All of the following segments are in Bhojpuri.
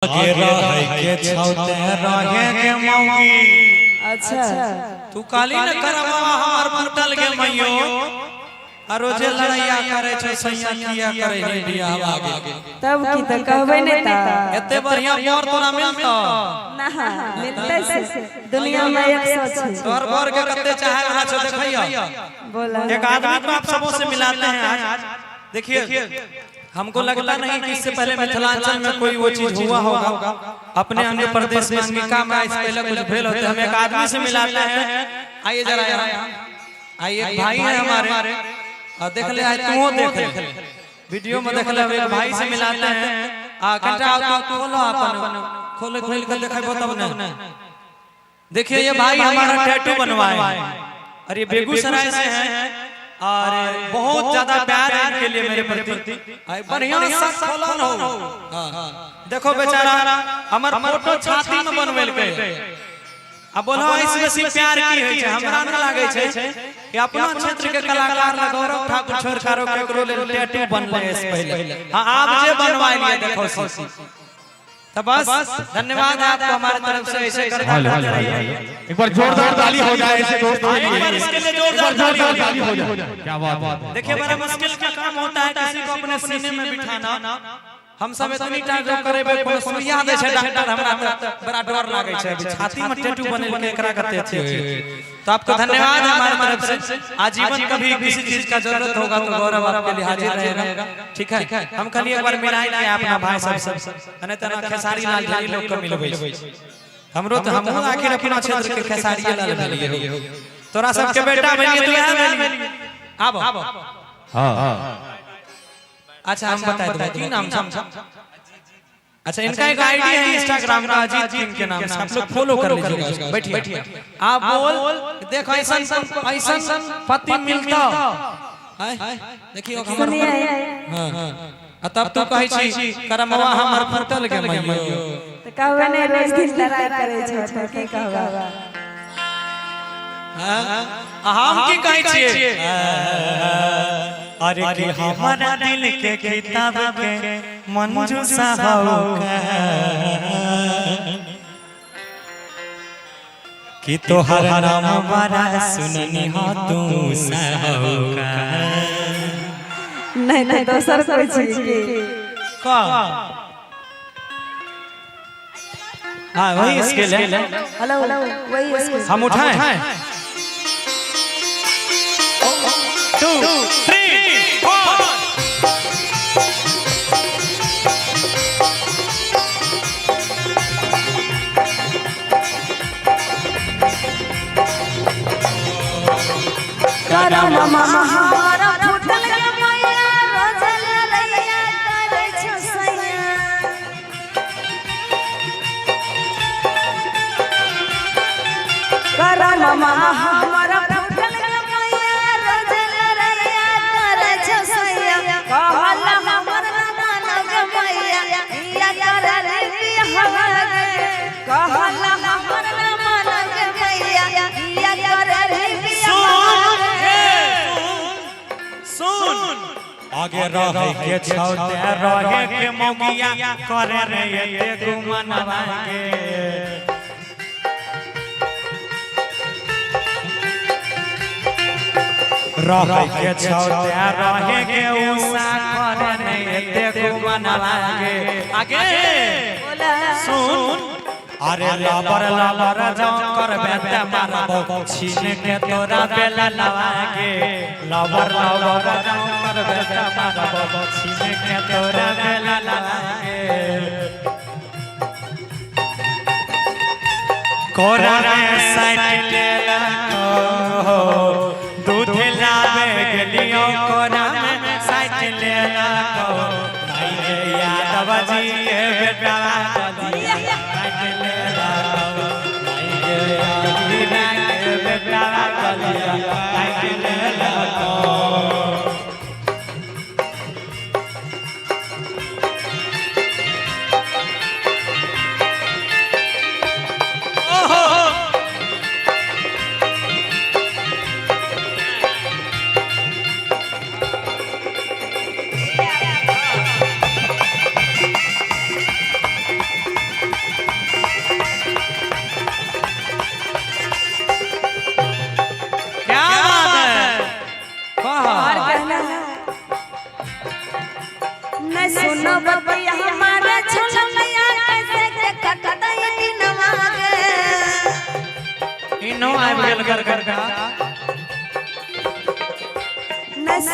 आगे रहे के छौते रहे के मौगी। अच्छा तू काली न करवा हमार फुटल के मइयो आ रोजे लड़ाइया करे छ सैया किया करे रे बियाह आगे तब की त कहबे नहीं ता एते बढ़िया मोर तोरा मिलता ना मिलते से दुनिया में 100 तोर बर के कते चाहे वाला छ देखैया बोला एक आदमी को आप सबों से मिलाते हैं आज। देखिए हमको लगता नहीं कि इससे पहले मिथिलांचल में कोई वो चीज हुआ होगा। अपने अन्य प्रदेश में अंगिका में इससे पहले कुछ भेल होते हम एक आदमी से मिलाते हैं। आइए जरा यहाँ आइए, भाई है हमारे और देख ले तू देख ले वीडियो में देख ले एक भाई से मिलाते हैं। घंटा खोलो अपन खोल खोल कर दिखाई तब ना। देखिए ये भाई हमारा टैटू बनवाए और ये बेगूसराय से है और बहुत ज्यादा प्यार है इनके लिए मेरे प्रति। बढ़िया सब खोलन हो। देखो बेचारा हमार फोटो छाती में बनवेल के अब बोलो इसमें सिर्फ प्यार की है हमरा न लागे छे कि अपना क्षेत्र के कलाकार ला गौरव ठाकुर छोरकारो केकरो ले टैटू बनले से पहले। हां आप जे बनवाई लिए देखो सीसी तो बस धन्यवाद आपको हमारे तरफ से ऐसे करते रहिए। एक बार जोरदार ताली हो जाए ऐसे दोस्तों के लिए। इसके लिए जोरदार ताली हो जाए। क्या बात है। देखिए बड़ा मुश्किल का काम होता है किसी को अपने सीने में बिठाना। हम सब इतनी टाइम जो करे कोई सुइया दे छे डॉक्टर हमरा बड़ा डर लागे छे छाती में टैटू बने के एकरा करते अच्छे। तो आपको धन्यवाद हमारे तरफ से। आजीवन कभी किसी चीज का जरूरत होगा तो गौरव आपके लिए हाजिर रहेगा। ठीक है हम कल एक बार मिलाई ले अपना भाई सब अने तना खेसारी लाल ढाली लोग को मिलबै हमरो तो हम आखिर अपना क्षेत्र के खेसारी लाल मिलिए तोरा सब के बेटा बनिए तू है मिलिए आबो। हां अच्छा हम बताए की नाम था। अच्छा इनका एक आईडी है इंस्टाग्राम का अजीत किंग के नाम से आप लोग फॉलो कर लीजिएगा। बैठिए आप बोल देखो ऐसा पति मिलता है देखियो सुनिए हां तब तो कहै छी करमवा हमर फटल के मइयो तो कहबे नहीं रोज दिन लड़ाई करे छ तो की कहबा। हम की कहै छियै अरे कि हमारा दिल के किताब के मंजू साहब कि तोहर नाम बड़ा सुननी हो तू साहब नहीं दोसर कोई चीज की का हां वही इसके लिए हेलो वही इसको हम उठाएं 2 3 4 करम हमारा फुटल के मैया रोज लड़ाइया करे छ सैया। करम हमारा फुटल के मैया रोज लड़ाइया करे छ सैया। कहल हमर मानव मैया या करे बियाह कहल हमर मानव मैया या करे आगे रहे के छौते रहे के मौगिया करे रे ये गुमनवा के रहे के छौते रहे के उषा करे रे ये गुमनवा के आगे सुन अरे लबर जाओ कर बेटा मारबो छीन के तोरा बेला लवागे लबर जाओ कर बेटा मारबो छीन के तोरा बेला लवागे कोरा रे साइड ले ला दूध लावे गेलियो कोरा रे साइड ले ला भाई यादव जी के बेटा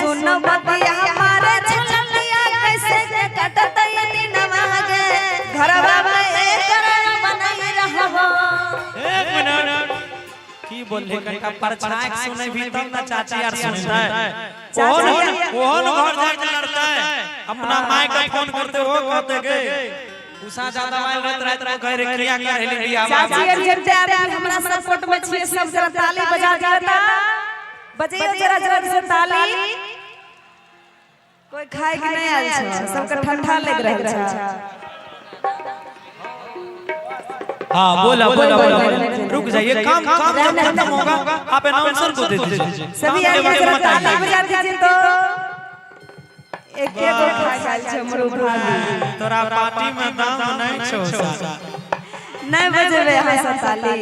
सुनो बतिया हमारे झुललिया कैसे के कटत यदि नवागे घरवा में एक बनाई रहबो। एक मिनट की बोले का परछाई सुने भी तब ना चाची यार सुनता है। कौन घर जाके लड़ता है अपना माई का फोन करते हो कहते के उषा ज्यादा वाइल रात रात कह रे क्रिया कर हेली बिया चाची यार जब आ रहे हमरा सपोर्ट में छिए सब जरा ताली बजा देता बजियो जरा जोर से ताली। कोई खाए के नहीं आल छ सबके ठंडा लग रहल छ। हां बोला बोला बोला रुक जाइए काम जब खत्म होगा आप अनाउंसर को दे दीजिए सभी आइए जरा ताली बजा दीजिए तो एक एक खा जाल छ हमरो भाभी तोरा पार्टी में दाम नहीं छौ नहीं बजेबे हां ताली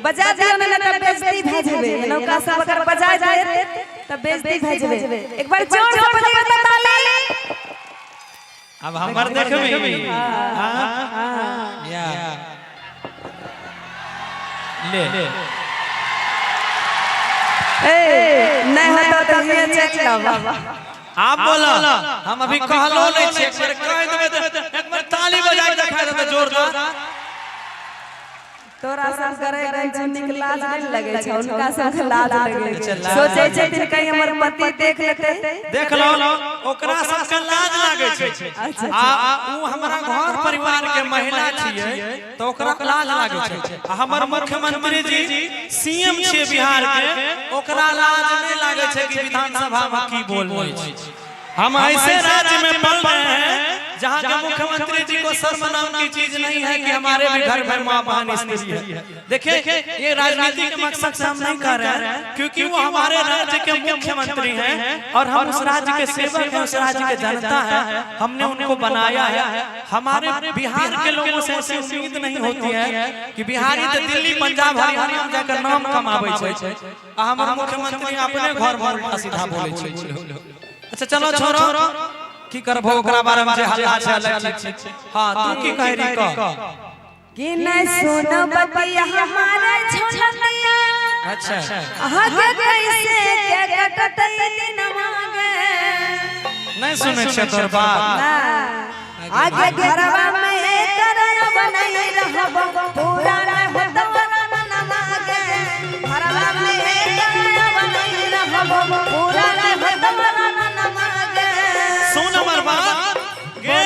बजा दियो ना तब बेइज्जती भ जेबे नौका सब अगर बजा जाए तब बेइज्जती भ जेबे। एक बार जोर से बजाइए तो ताली। अब हमर देखबे हां या ले ए नहीं होता तो ये चेक लावा आप बोला हम अभी कहलो नहीं छे एक बार कह देबे तो एक बार ताली बजा के दिखा देबे जोरदार। तोरा सब करे गन निकला नहीं लगे छ उनका सब लाज लगे सोचे छे दिन कहीं हमर पति देख लेते देख लो ओकरा सब के लाज लागे छे आ उ हमरा घर परिवार के महिला छिए तो ओकरा लाज लागे छे। हमर मुख्यमंत्री जी सीएम छे बिहार के ओकरा लाज नहीं लागे छे कि विधानसभा में की बोल छै। हम ऐसे राज्य में पल रहे हैं जहाँ के मुख्यमंत्री जी को शर्म नाम की चीज नहीं है कि हमारे भी घर में माँ बहन स्त्री है। देखिए ये राजनीति के मकसद से हम नहीं कर रहे हैं क्योंकि वो हमारे राज्य के मुख्यमंत्री हैं और हम उस राज्य के सेवक हैं, उस राज्य के जनता है, हमने उनको बनाया है। हमारे बिहार के लोगों से ऐसी उम्मीद नहीं होती है कि बिहारी तो दिल्ली पंजाब हरियाणा में जाकर नाम कमाबै छै आ हमारे मुख्यमंत्री अपने घर में सीधा बोले छै। अच्छा चलो छोरो की करबो ओकरा बारे में जे हल्ला छै अलग चीज छै। हां तू की कह रही क कि नहीं सुनो बतिया हमारे झुललिया अच्छा आगे कैसे के कटत यदि नवागे नहीं सुने छै तोर बात ना आगे घरवा में एक बनाई रहबो पूरा नहीं होत नवागे घरवा में एक बनाई रहबो पूरा नहीं होत नवागे। सुन हमर बात गे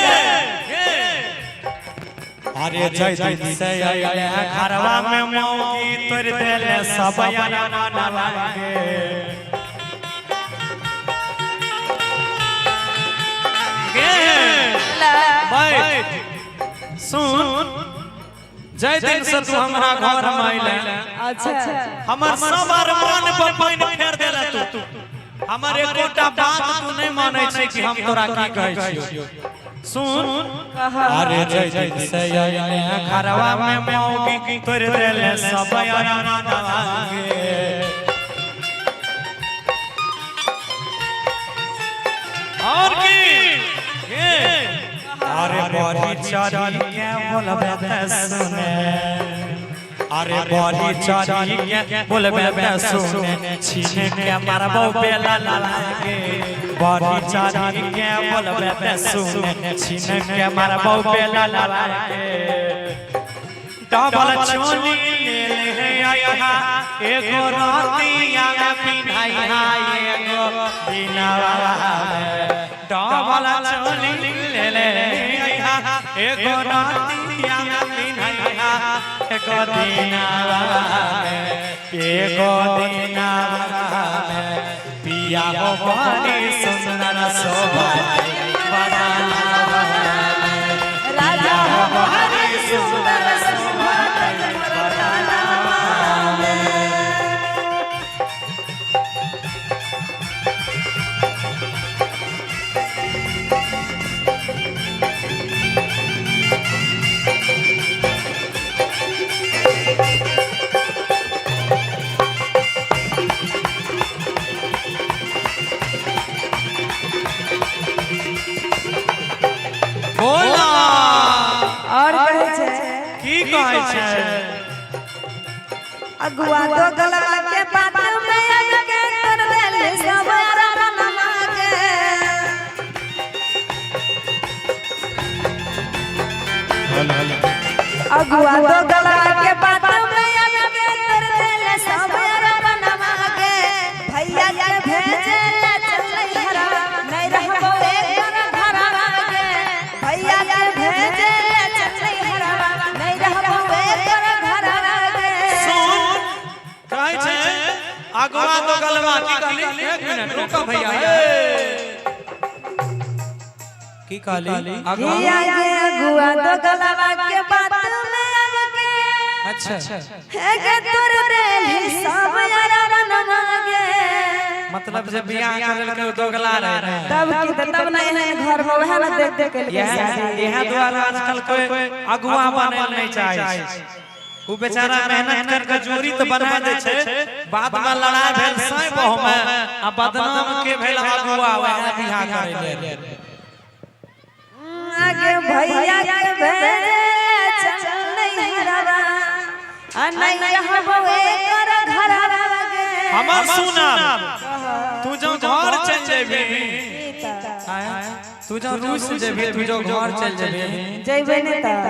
अरे जय जय से आया घरवा में मौगी तोर देले सब यारा ना लागे गे बैठ सुन जय दिन से तू हमरा घर में आइले अच्छा हमर सब अरमान पर पानी फेर देला तू हमर एकोटा बात तू नहीं मानै छै कि हम तोरा की कहै छियो। सुन अरे जय जय से आइले घरवा में मौगी तोर देले सब यारा ना लागे और की अरे बड़ी चाची के बोलबे त सुने अरे बड़ी चाची के बोलबे त सुने छीने के मारबो बेला लागे बड़ी चाची के बोलबे त सुने छीने के मारबो बेला लागे। डबल चोली ले ले आया एगो रातिया में पिन्हाई हाय एगो बिनावा डबल चोली ले ले आया एगो रातिया में पिन्हाई हाय एगो बिनावा एगो बिनावा पिया हो बड़ी सुंदर शोभा राजा हो बड़ी सुंदर बोला और कहे छे की कहै छै अगुआ तो गलवा के बात में आके कर देले सब यारा नमागे अगुआ तो गला के बात में आगे कर देले सब बनवा के भैया के भेजे ले चले हरा नहीं रहबो एक घरवा के भैया के भेजे ले चले हरा नहीं रहबो एक घरवा के सुन कहै छै अगुआ तो गलवा की कहली एक मिनट रुको भैया की कहली अगुआ अगुआ तो गलवा के बात में आगे अच्छा है के तोर देली सब बनवा के मतलब जब बियाह करल के दोगला रहे तब नहीं है घर में वह देख देख के यह द्वारा आजकल कोई अगुआ बने नहीं चाहे वो बेचारा मेहनत करके जोड़ी तो बना दे छे बाद में लड़ाई भेल सै बहु में आ बदनाम के भेल अगुआ वह बियाह करे ले आगे भैया के भेजे चल नहीं हरवा आ नहीं रहबो एक घरवा के हमर सुना तू जो घर चल जेबी तू जो रूस जेबी तू जो घर चल जेबी जइबे नहीं त